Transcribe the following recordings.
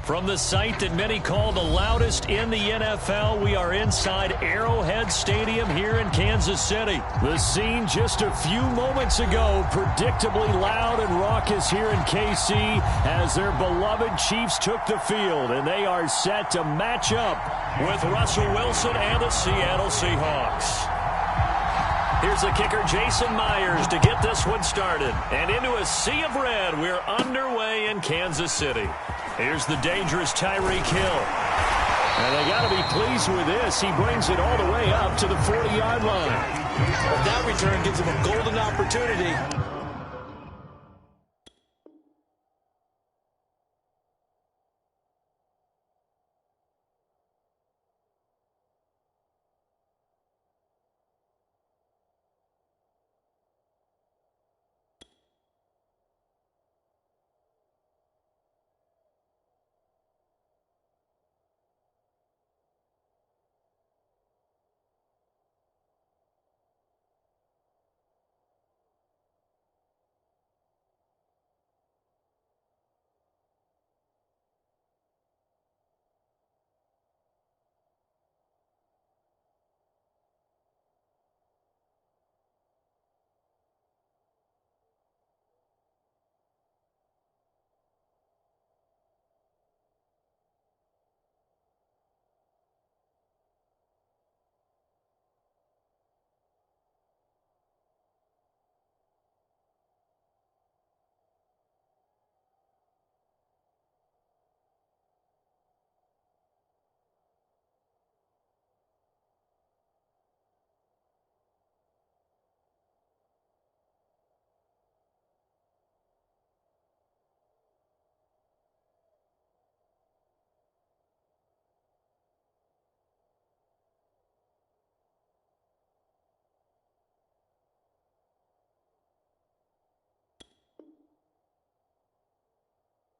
From the site that many call the loudest in the NFL, we are inside Arrowhead Stadium here in Kansas City. The scene just a few moments ago, predictably loud and raucous here in KC as their beloved Chiefs took the field, and they are set to match up with Russell Wilson and the Seattle Seahawks. Here's the kicker, Jason Myers, to get this one started. And into a sea of red, we're underway in Kansas City. Here's the dangerous Tyreek Hill. And they got to be pleased with this. He brings it all the way up to the 40-yard line. But that return gives him a golden opportunity.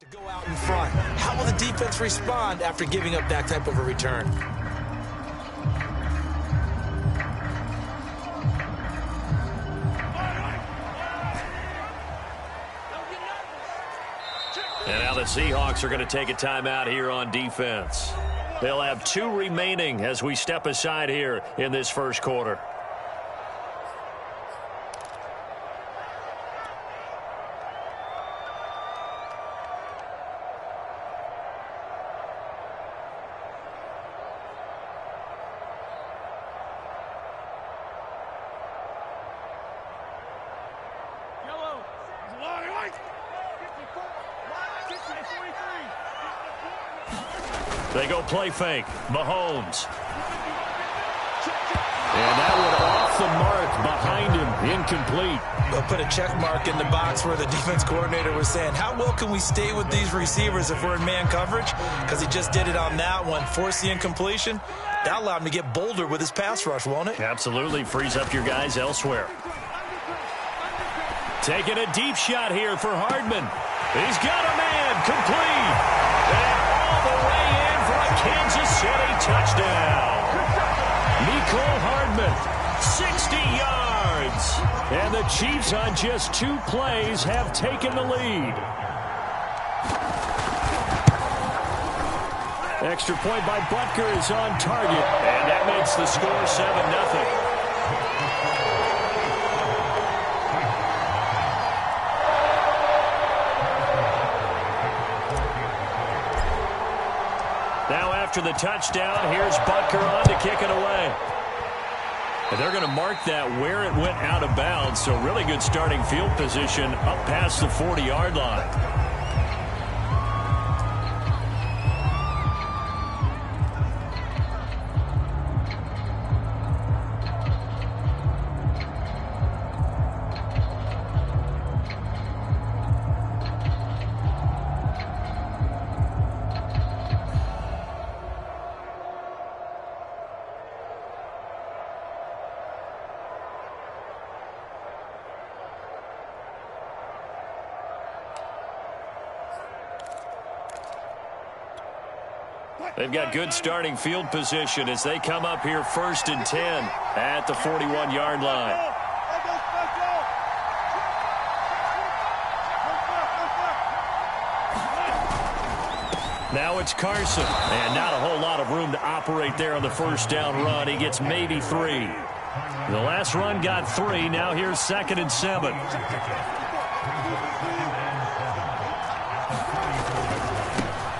To go out in front. How will the defense respond after giving up that type of a return? And now the Seahawks are going to take a timeout here on defense. They'll have 2 remaining as we step aside here in this first quarter. They go play fake. Mahomes. And that one off the mark behind him. Incomplete. They'll put a check mark in the box where the defense coordinator was saying, how well can we stay with these receivers if we're in man coverage? Because he just did it on that one. Force the incompletion. That allowed him to get bolder with his pass rush, won't it? Absolutely. Frees up your guys elsewhere. Taking a deep shot here for Hardman. He's got a man. Complete. And all the way in for a Kansas City touchdown. Nicole Hardman, 60 yards. And the Chiefs on just 2 plays have taken the lead. Extra point by Butker is on target. And that makes the score 7-0. Now after the touchdown, here's Butker on to kick it away. And they're going to mark that where it went out of bounds, so really good starting field position up past the 40-yard line. They've got good starting field position as they come up here 1st and 10 at the 41-yard line. Now it's Carson. And not a whole lot of room to operate there on the first down run. He gets maybe 3. The last run got 3. Now here's 2nd and 7.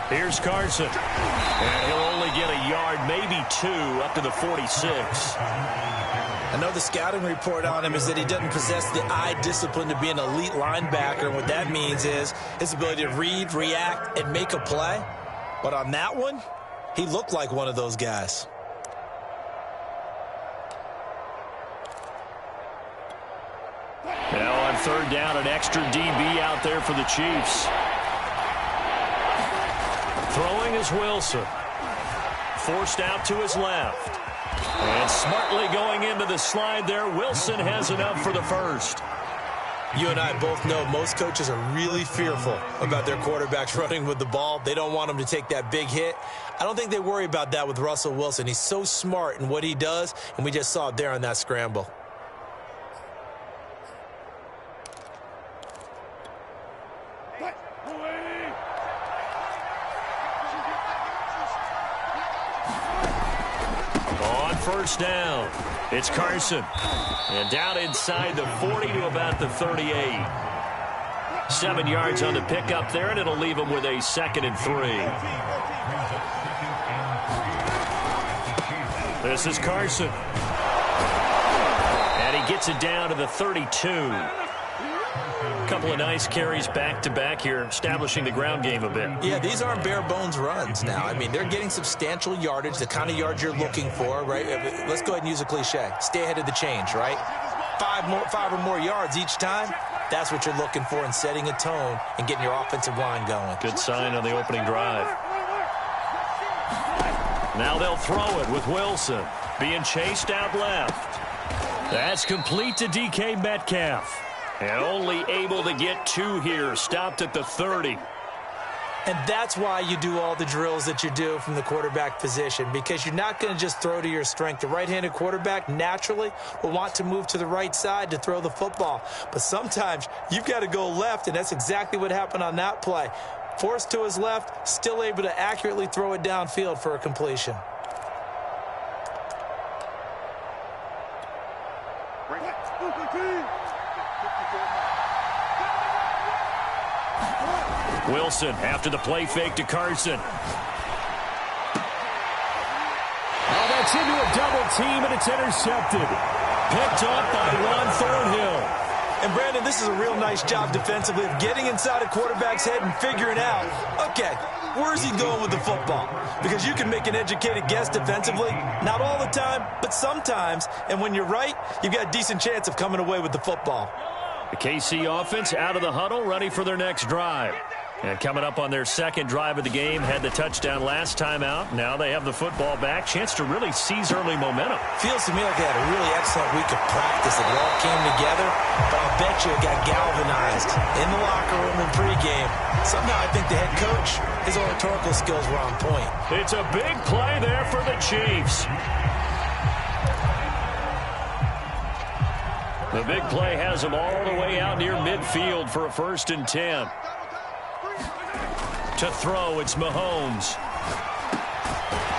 Here's Carson. And he'll only get a yard, maybe 2, up to the 46. I know the scouting report on him is that he doesn't possess the eye discipline to be an elite linebacker. And what that means is his ability to read, react, and make a play. But on that one, he looked like one of those guys. Now on 3rd down, an extra DB out there for the Chiefs. Throwing is Wilson. Forced out to his left. And smartly going into the slide there. Wilson has enough for the first. You and I both know most coaches are really fearful about their quarterbacks running with the ball. They don't want them to take that big hit. I don't think they worry about that with Russell Wilson. He's so smart in what he does, and we just saw it there on that scramble. First down. It's Carson. And down inside the 40 to about the 38. 7 yards on the pickup there, and it'll leave him with a 2nd and 3. This is Carson. And he gets it down to the 32. Couple of nice carries back-to-back here, establishing the ground game a bit. Yeah, these aren't bare-bones runs now. I mean, they're getting substantial yardage, the kind of yards you're looking for, right? Let's go ahead and use a cliche. Stay ahead of the change, right? 5 or more yards each time, that's what you're looking for in setting a tone and getting your offensive line going. Good sign on the opening drive. Now they'll throw it with Wilson. Being chased out left. That's complete to DK Metcalf. And only able to get 2 here. Stopped at the 30. And that's why you do all the drills that you do from the quarterback position, because you're not going to just throw to your strength. The right-handed quarterback naturally will want to move to the right side to throw the football. But sometimes you've got to go left, and that's exactly what happened on that play. Forced to his left, still able to accurately throw it downfield for a completion. Wilson after the play fake to Carson. Oh, that's into a double team, and it's intercepted. Picked up by Ron Thornhill. And, Brandon, this is a real nice job defensively of getting inside a quarterback's head and figuring out, okay, where's he going with the football? Because you can make an educated guess defensively. Not all the time, but sometimes. And when you're right, you've got a decent chance of coming away with the football. The KC offense out of the huddle, ready for their next drive. And coming up on their 2nd drive of the game, had the touchdown last time out. Now they have the football back. Chance to really seize early momentum. Feels to me like they had a really excellent week of practice. It all came together, but I'll bet you it got galvanized in the locker room in pregame. Somehow I think the head coach, his oratorical skills were on point. It's a big play there for the Chiefs. The big play has them all the way out near midfield for a 1st and 10. To throw, it's Mahomes.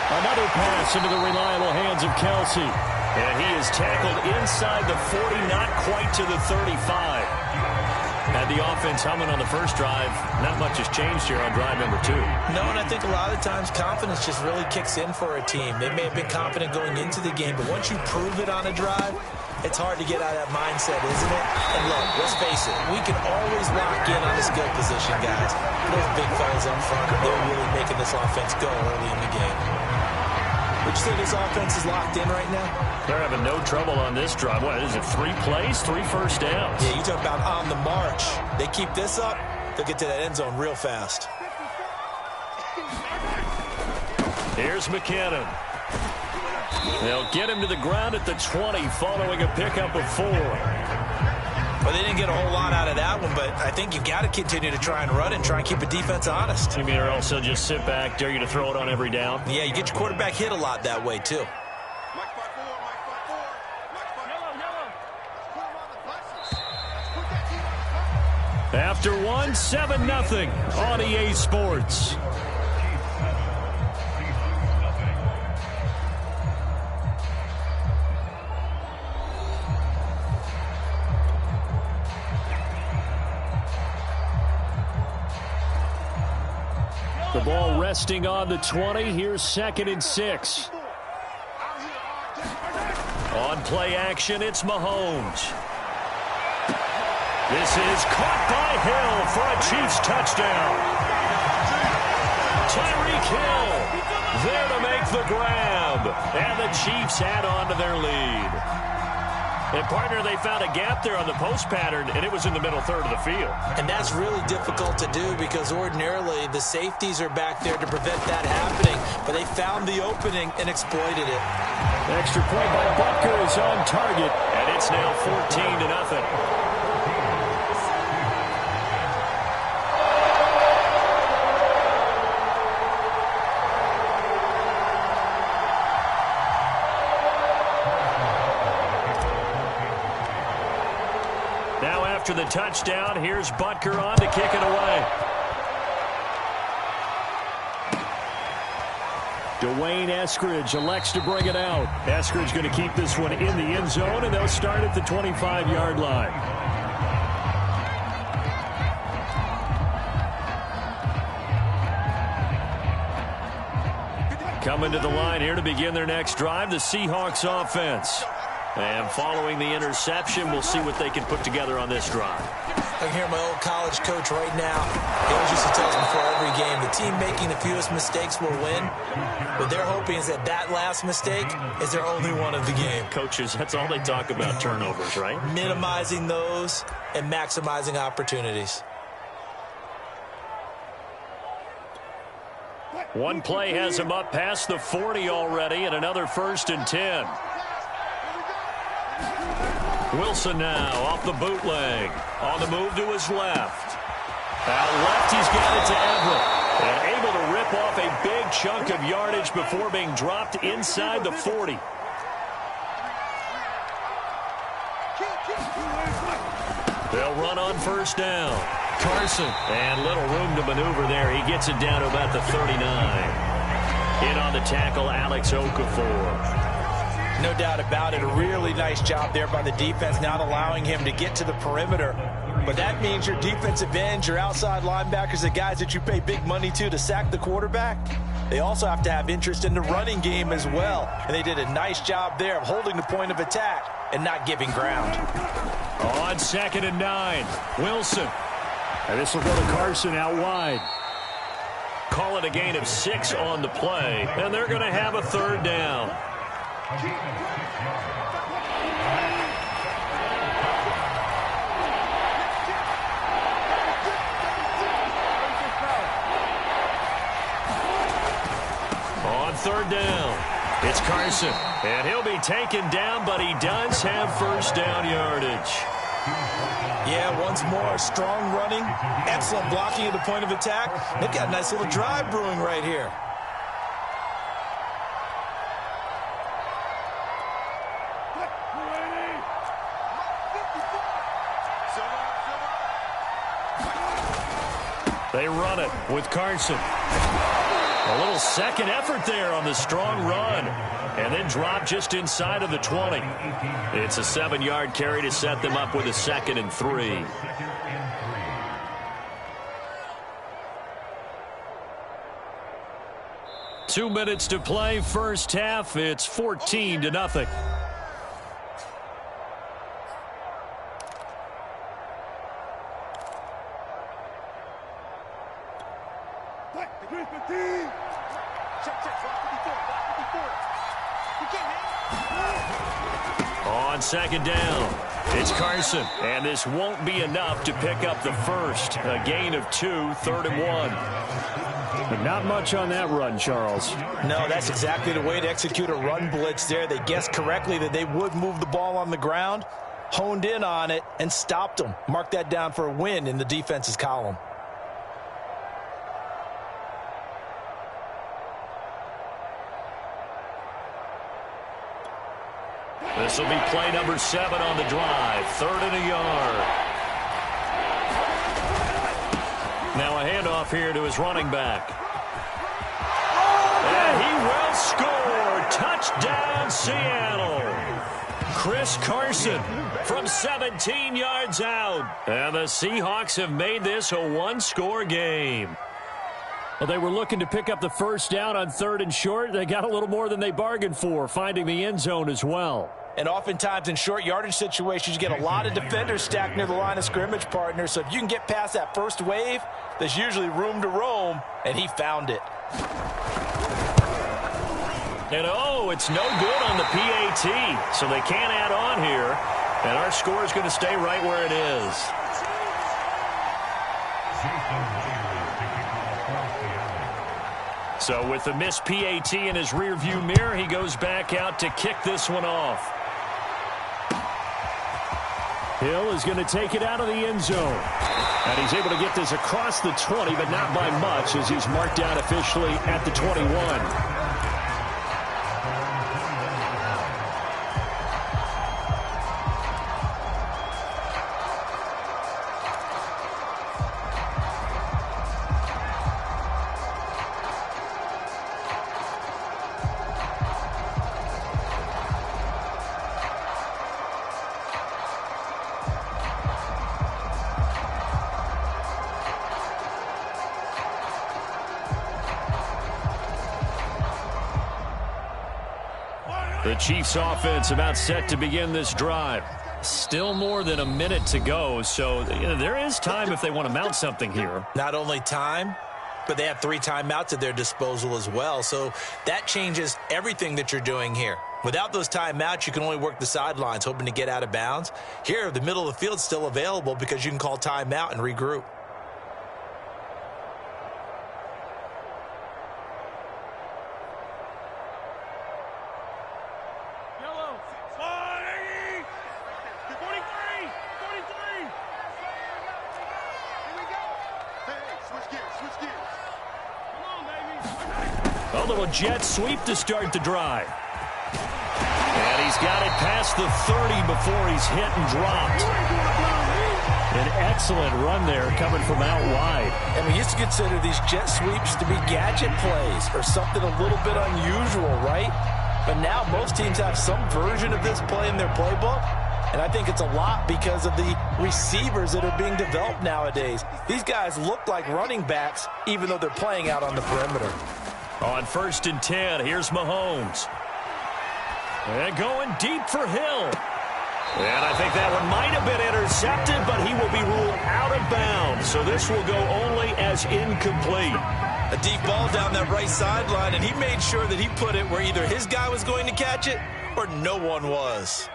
Another pass into the reliable hands of Kelsey. And he is tackled inside the 40, not quite to the 35. Had the offense humming on the first drive. Not much has changed here on drive number 2. No, and I think a lot of times confidence just really kicks in for a team. They may have been confident going into the game, but once you prove it on a drive, it's hard to get out of that mindset, isn't it? And look, let's face it, we can always lock in on the skill position, guys. Those big fellas up front, they're really making this offense go early in the game. Would you say this offense is locked in right now? They're having no trouble on this drive. What is it, 3 plays, 3 first downs? Yeah, you talk about on the march. They keep this up, they'll get to that end zone real fast. Here's McKinnon. They'll get him to the ground at the 20 following a pickup of 4. Well, they didn't get a whole lot out of that one, but I think you've got to continue to try and run and try and keep a defense honest. You mean or else they'll just sit back, dare you to throw it on every down? Yeah, you get your quarterback hit a lot that way, too. After 1, 7-0 on EA Sports. The ball resting on the 20. Here's 2nd and 6. On play action, it's Mahomes. This is caught by Hill for a Chiefs touchdown. Tyreek Hill there to make the grab. And the Chiefs add on to their lead. And, partner, they found a gap there on the post pattern, and it was in the middle third of the field. And that's really difficult to do because ordinarily the safeties are back there to prevent that happening. But they found the opening and exploited it. Extra point by Butker is on target, and it's now 14-0. After the touchdown, here's Butker on to kick it away. Dwayne Eskridge elects to bring it out. Eskridge going to keep this one in the end zone, and they'll start at the 25-yard line. Coming to the line here to begin their next drive, the Seahawks offense. And following the interception, we'll see what they can put together on this drive. I can hear my old college coach right now. He always used to tell us before every game, the team making the fewest mistakes will win. What they're hoping is that that last mistake is their only one of the game. Coaches, that's all they talk about, turnovers, right? Minimizing those and maximizing opportunities. One play has him up past the 40 already, and another 1st and 10. Wilson now off the bootleg. On the move to his left. Out left, he's got it to Everett. And able to rip off a big chunk of yardage before being dropped inside the 40. They'll run on 1st down. Carson. And little room to maneuver there. He gets it down to about the 39. In on the tackle, Alex Okafor. No doubt about it. A really nice job there by the defense, not allowing him to get to the perimeter. But that means your defensive ends, your outside linebackers, the guys that you pay big money to sack the quarterback, they also have to have interest in the running game as well. And they did a nice job there of holding the point of attack and not giving ground. On 2nd and 9, Wilson. And this will go to Carson out wide. Call it a gain of 6 on the play, and they're going to have a 3rd down. On 3rd down, it's Carson, and he'll be taken down, but he does have 1st down yardage. Yeah, once more, strong running, excellent blocking at the point of attack. They've got a nice little drive brewing right here. They run it with Carson. A little second effort there on the strong run. And then drop just inside of the 20. It's a 7-yard carry to set them up with a 2nd and 3. Two minutes to play, first half. It's 14-0. On 2nd down, it's Carson, and this won't be enough to pick up the first. A gain of 2, 3rd and 1. But not much on that run, Charles. No, that's exactly the way to execute a run blitz there. They guessed correctly that they would move the ball on the ground, honed in on it, and stopped them. Mark that down for a win in the defense's column. This will be play number 7 on the drive. 3rd and a yard. Now a handoff here to his running back. And he will score. Touchdown, Seattle. Chris Carson from 17 yards out. And the Seahawks have made this a one-score game. Well, they were looking to pick up the first down on 3rd and short. They got a little more than they bargained for, finding the end zone as well. And oftentimes in short yardage situations, you get a lot of defenders stacked near the line of scrimmage, partner. So if you can get past that first wave, there's usually room to roam, and he found it. And oh, it's no good on the PAT, so they can't add on here. And our score is going to stay right where it is. So with the missed PAT in his rearview mirror, he goes back out to kick this one off. Hill is going to take it out of the end zone. And he's able to get this across the 20, but not by much, as he's marked down officially at the 21. The Chiefs offense about set to begin this drive. Still more than a minute to go, so there is time if they want to mount something here. Not only time, but they have 3 timeouts at their disposal as well, so that changes everything that you're doing here. Without those timeouts, you can only work the sidelines, hoping to get out of bounds. Here, the middle of the field is still available because you can call timeout and regroup. A little jet sweep to start the drive. And he's got it past the 30 before he's hit and dropped. An excellent run there coming from out wide. And we used to consider these jet sweeps to be gadget plays or something a little bit unusual, right? But now most teams have some version of this play in their playbook. And I think it's a lot because of the receivers that are being developed nowadays. These guys look like running backs even though they're playing out on the perimeter. On 1st and 10, here's Mahomes. And going deep for Hill. And I think that one might have been intercepted, but he will be ruled out of bounds. So this will go only as incomplete. A deep ball down that right sideline, and he made sure that he put it where either his guy was going to catch it or no one was.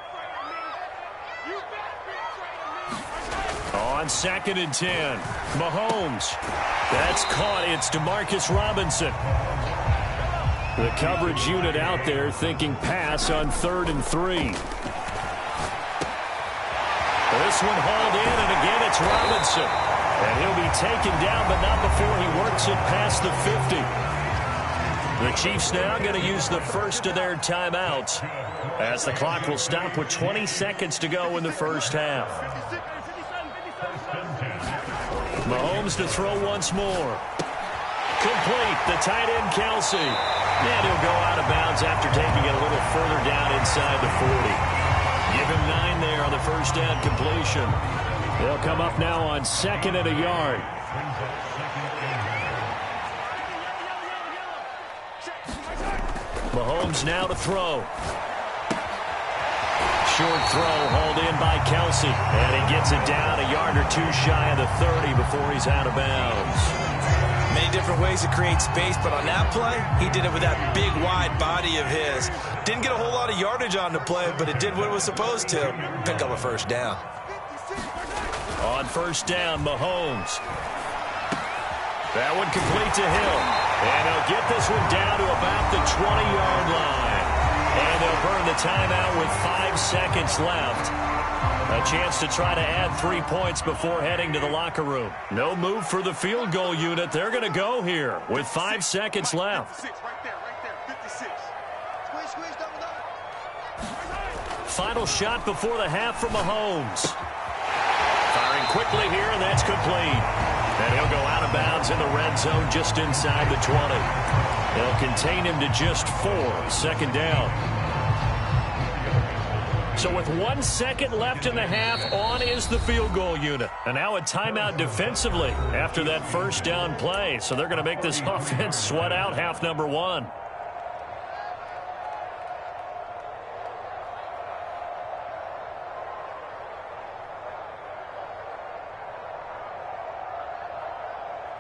On 2nd and 10, Mahomes. That's caught. It's Demarcus Robinson. The coverage unit out there thinking pass on 3rd and 3. This one hauled in, and again it's Robinson. And he'll be taken down, but not before he works it past the 50. The Chiefs now going to use the first of their timeouts as the clock will stop with 20 seconds to go in the first half. Mahomes to throw once more. Complete. The tight end, Kelsey. And he'll go out of bounds after taking it a little further down inside the 40. Give him 9 there on the first down completion. They'll come up now on 2nd and a yard. Mahomes now to throw. Short throw hauled in by Kelsey. And he gets it down a yard or 2 shy of the 30 before he's out of bounds. Many different ways to create space, but on that play, he did it with that big, wide body of his. Didn't get a whole lot of yardage on the play, but it did what it was supposed to. Pick up a first down. On 1st down, Mahomes. That one complete to Hill. And he'll get this one down to about the 20-yard line. And they'll burn the timeout with 5 seconds left. A chance to try to add 3 points before heading to the locker room. No move for the field goal unit. They're going to go here with 5 seconds left. Final shot before the half from Mahomes. Firing quickly here, and that's complete. And he'll go out of bounds in the red zone just inside the 20. They'll contain him to just 4. 2nd down. So with 1 second left in the half, on is the field goal unit. And now a timeout defensively after that first down play. So they're going to make this offense sweat out half number one.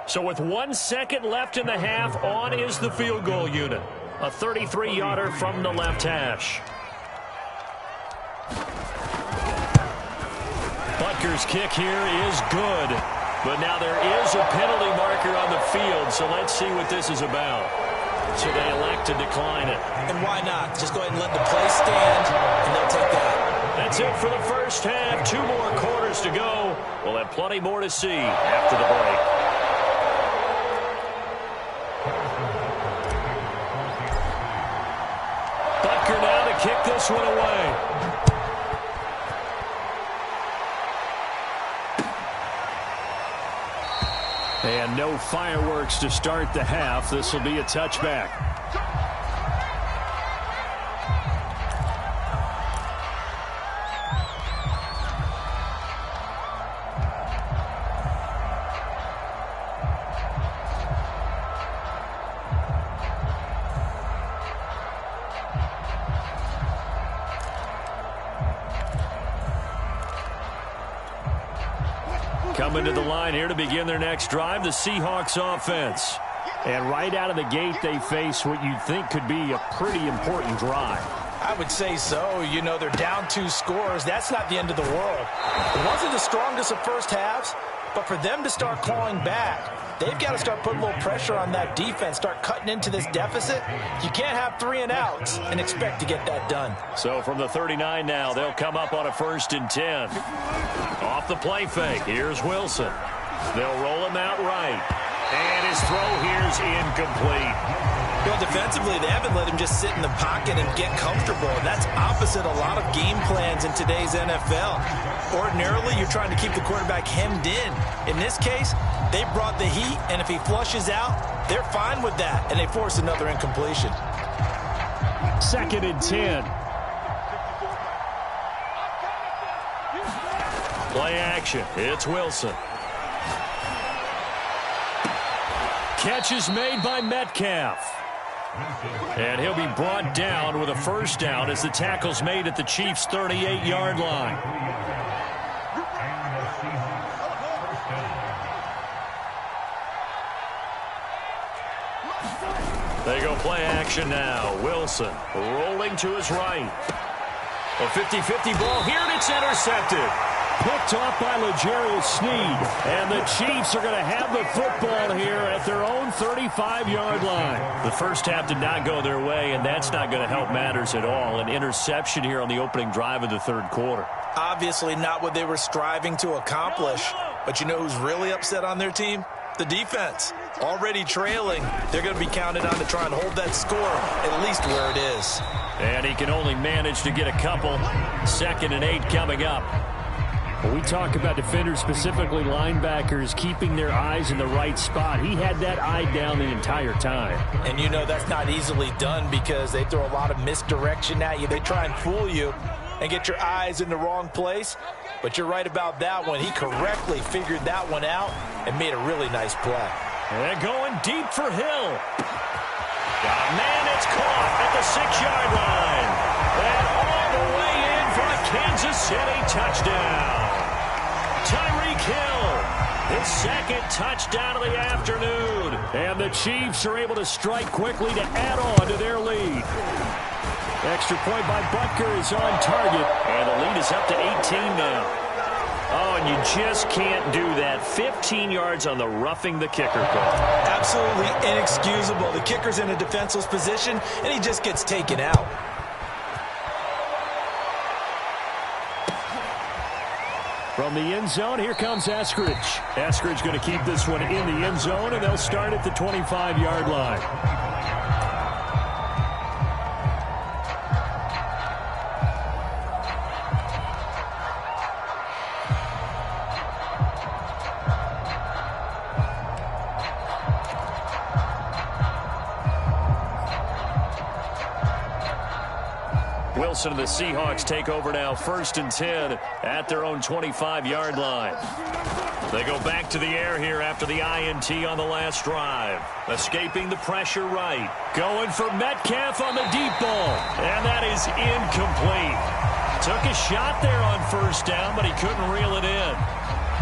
So with 1 second left in the half, on is the field goal unit. A 33-yarder from the left hash. Butker's kick here is good. But now there is a penalty marker on the field, so let's see what this is about. So they elect to decline it. And why not? Just go ahead and let the play stand, and they'll take that. That's it for the first half. 2 more quarters to go. We'll have plenty more to see after the break. Butker now to kick this one away. And no fireworks to start the half. This will be a touchback. Coming to the line here to begin their next drive, the Seahawks offense. And right out of the gate, they face what you'd think could be a pretty important drive. I would say so. You know, they're down 2 scores. That's not the end of the world. It wasn't the strongest of first halves, but for them to start clawing back, they've got to start putting a little pressure on that defense, start cutting into this deficit. You can't have 3 and outs and expect to get that done. So from the 39 now, they'll come up on a 1st and 10. Off the play fake, here's Wilson. They'll roll him out right. And his throw here's incomplete. Well, defensively, they haven't let him just sit in the pocket and get comfortable. And that's opposite a lot of game plans in today's NFL. Ordinarily, you're trying to keep the quarterback hemmed in. In this case, they brought the heat, and if he flushes out, they're fine with that, and they force another incompletion. 2nd and 10. Play action. It's Wilson. Catch is made by Metcalf. And he'll be brought down with a first down as the tackle's made at the Chiefs' 38-yard line. They go play action now. Wilson rolling to his right. A 50-50 ball here, and it's intercepted. Picked off by L'Jarius Sneed. And the Chiefs are going to have the football here at their own 35-yard line. The first half did not go their way, and that's not going to help matters at all. An interception here on the opening drive of the 3rd quarter. Obviously not what they were striving to accomplish. But you know who's really upset on their team? The defense. Already trailing. They're going to be counted on to try and hold that score at least where it is. And he can only manage to get a couple. 2nd and 8 coming up. When we talk about defenders, specifically linebackers, keeping their eyes in the right spot, he had that eye down the entire time. And you know that's not easily done because they throw a lot of misdirection at you. They try and fool you and get your eyes in the wrong place. But you're right about that one. He correctly figured that one out and made a really nice play. And going deep for Hill. Man, it's caught at the 6-yard line. And all the way in for a Kansas City touchdown. Tyreek Hill, his 2nd touchdown of the afternoon. And the Chiefs are able to strike quickly to add on to their lead. Extra point by Butker is on target. And the lead is up to 18 now. Oh, and you just can't do that. 15 yards on the roughing the kicker call. Absolutely inexcusable. The kicker's in a defenseless position, and he just gets taken out. From the end zone, here comes Eskridge. Eskridge going to keep this one in the end zone, and they'll start at the 25-yard line. Wilson and the Seahawks take over now, 1st and 10 at their own 25-yard line. They go back to the air here after the INT on the last drive. Escaping the pressure right. Going for Metcalf on the deep ball. And that is incomplete. Took a shot there on 1st down, but he couldn't reel it in.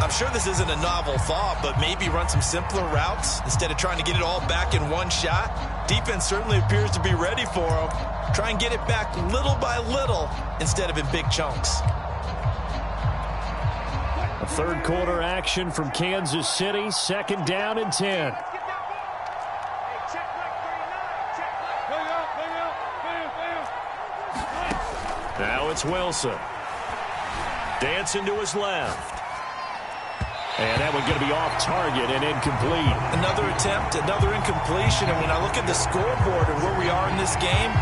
I'm sure this isn't a novel thought, but maybe run some simpler routes instead of trying to get it all back in one shot. Defense certainly appears to be ready for him. Try and get it back little by little instead of in big chunks. A 3rd quarter action from Kansas City, 2nd down and 10. Now it's Wilson. Dancing to his left. And that one going to be off target and incomplete. Another attempt, another incompletion. And when I look at the scoreboard and where we are in this game,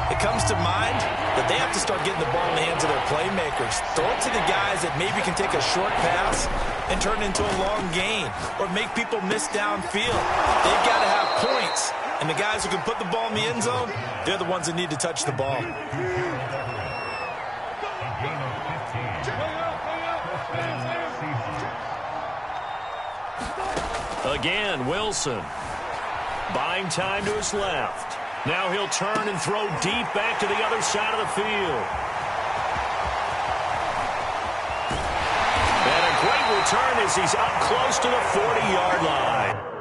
it comes to mind that they have to start getting the ball in the hands of their playmakers. Throw it to the guys that maybe can take a short pass and turn it into a long gain or make people miss downfield. They've got to have points. And the guys who can put the ball in the end zone, they're the ones that need to touch the ball. Again, Wilson. Buying time to his left. Now he'll turn and throw deep back to the other side of the field. And a great return as he's up close to the 40-yard line.